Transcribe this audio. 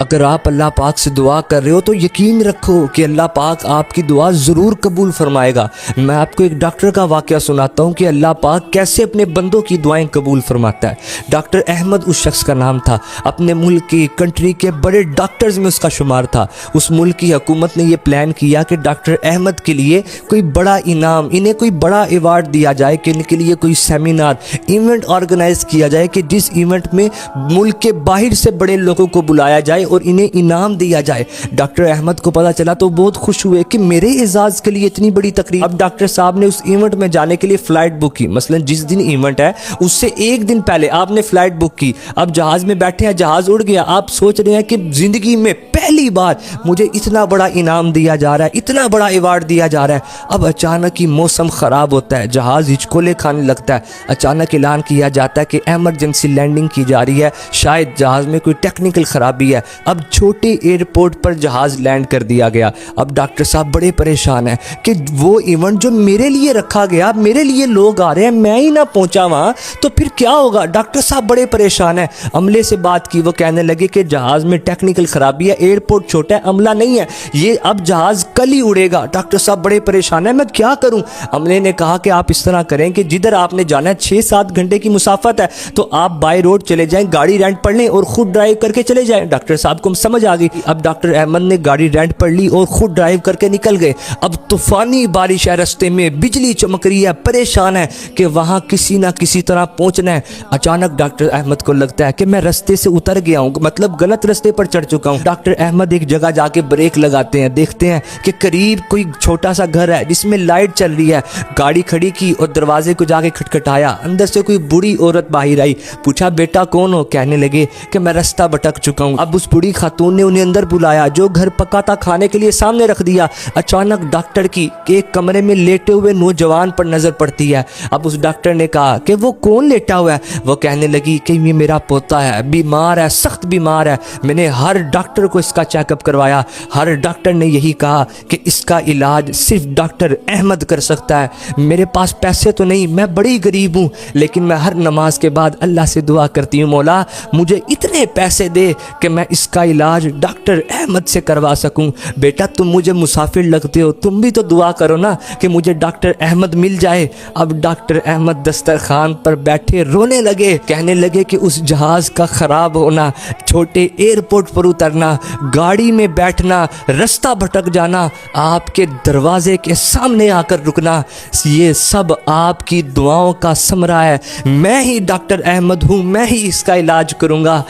اگر آپ اللہ پاک سے دعا کر رہے ہو تو یقین رکھو کہ اللہ پاک آپ کی دعا ضرور قبول فرمائے گا۔ میں آپ کو ایک ڈاکٹر کا واقعہ سناتا ہوں کہ اللہ پاک کیسے اپنے بندوں کی دعائیں قبول فرماتا ہے۔ ڈاکٹر احمد اس شخص کا نام تھا، اپنے ملک کی کنٹری کے بڑے ڈاکٹرز میں اس کا شمار تھا۔ اس ملک کی حکومت نے یہ پلان کیا کہ ڈاکٹر احمد کے لیے کوئی بڑا انعام، انہیں کوئی بڑا ایوارڈ دیا جائے، کہ ان کے لیے کوئی سیمینار ایونٹ آرگنائز کیا جائے کہ جس ایونٹ میں ملک کے باہر سے بڑے لوگوں کو بلایا جائے اور انہیں انعام دیا جائے۔ ڈاکٹر احمد کو پتا چلا تو بہت خوش ہوئے کہ میرے اعزاز کے لیے اتنی بڑی تقریب۔ اب ڈاکٹر صاحب نے اس ایونٹ میں جانے کے لیے فلائٹ بک کی، مثلا جس دن ایونٹ ہے اس سے ایک دن پہلے آپ نے فلائٹ بک کی۔ اب جہاز میں بیٹھے ہیں، جہاز اڑ گیا، آپ سوچ رہے ہیں کہ زندگی میں پہلی بار مجھے اتنا بڑا انعام دیا جا رہا ہے، اتنا بڑا ایوارڈ دیا جا رہا ہے۔ اب اچانک ہی موسم خراب ہوتا ہے، جہاز ہچکولے کھانے لگتا ہے، اچانک اعلان کیا جاتا ہے کہ ایمرجنسی لینڈنگ کی جا رہی ہے، شاید جہاز میں کوئی ٹیکنیکل خرابی ہے۔ اب چھوٹے ایئرپورٹ پر جہاز لینڈ کر دیا گیا۔ اب ڈاکٹر صاحب بڑے پریشان ہیں کہ وہ ایونٹ جو میرے لیے رکھا گیا، میرے لیے لوگ آ رہے ہیں، میں ہی نہ پہنچا وہاں تو پھر کیا ہوگا؟ ڈاکٹر صاحب بڑے پریشان ہیں۔ عملے سے بات کی، وہ کہنے لگے کہ جہاز میں ٹیکنیکل خرابی ہے، ایئرپورٹ چھوٹا ہے، عملہ نہیں ہے، یہ اب جہاز کل ہی اڑے گا۔ ڈاکٹر صاحب بڑے پریشان ہیں، میں کیا کروں؟ عملے نے کہا کہ آپ اس طرح کریں کہ جدھر آپ نے جانا ہے 6-7 گھنٹے کی مسافت ہے تو آپ بائی روڈ چلے جائیں، گاڑی رینٹ پر لیں اور خود ڈرائیو کر کے چلے جائیں۔ ڈاکٹر صاحب کو سمجھ آ گئی۔ اب ڈاکٹر احمد نے گاڑی رینٹ پر لی اور خود ڈرائیو کر کے نکل گئے۔ اب طوفانی بارش ہے، رستے میں بجلی چمک رہی ہے، پریشان ہے کہ وہاں کسی نہ کسی طرح پہنچنا ہے۔ اچانک ڈاکٹر احمد کو لگتا ہے کہ میں رستے سے اتر گیا ہوں، مطلب غلط رستے پر چڑھ چکا ہوں۔ ڈاکٹر احمد ایک جگہ جا کے بریک لگاتے ہیں، دیکھتے ہیں کہ قریب کوئی چھوٹا سا گھر ہے جس میں لائٹ چل رہی ہے۔ گاڑی کھڑی کی اور دروازے کو جا کے کھٹکھٹایا، اندر سے کوئی بوڑھی عورت باہر آئی، پوچھا بیٹا کون ہو؟ کہنے لگے کہ میں رستہ بھٹک چکا ہوں۔ اب اس بوڑھی خاتون نے انہیں اندر بلایا، جو گھر پکا تھا کھانے کے لیے سامنے رکھ دیا۔ اچانک ڈاکٹر کی ایک کمرے میں لیٹے ہوئے نوجوان پر نظر پڑتی ہے۔ اب اس ڈاکٹر نے کہا کہ وہ کون لیٹا ہوا ہے؟ وہ کہنے لگی کہ یہ میرا پوتا ہے، بیمار ہے، سخت بیمار ہے، میں نے ہر ڈاکٹر کو اس کا چیک اپ کروایا، ہر ڈاکٹر نے یہی کہا کہ اس کا علاج صرف ڈاکٹر احمد کر سکتا ہے۔ میرے پاس پیسے تو نہیں، میں بڑی غریب ہوں، لیکن میں ہر نماز کے بعد اللہ سے دعا کرتی ہوں، مولا مجھے اتنے پیسے دے کہ میں اس کا علاج ڈاکٹر احمد سے کروا سکوں۔ بیٹا تم مجھے مسافر لگتے ہو، تم بھی تو دعا کرو نا کہ مجھے ڈاکٹر احمد مل جائے۔ اب ڈاکٹر احمد دسترخوان پر بیٹھے رونے لگے، کہنے لگے کہ اس جہاز کا خراب ہونا، چھوٹے ایئرپورٹ پر اترنا، گاڑی میں بیٹھنا، رستہ بھٹک جانا، آپ کے دروازے کے سامنے آ کر رکنا، یہ سب آپ کی دعاؤں کا ثمرہ ہے۔ میں ہی ڈاکٹر احمد ہوں، میں ہی اس کا علاج کروں گا۔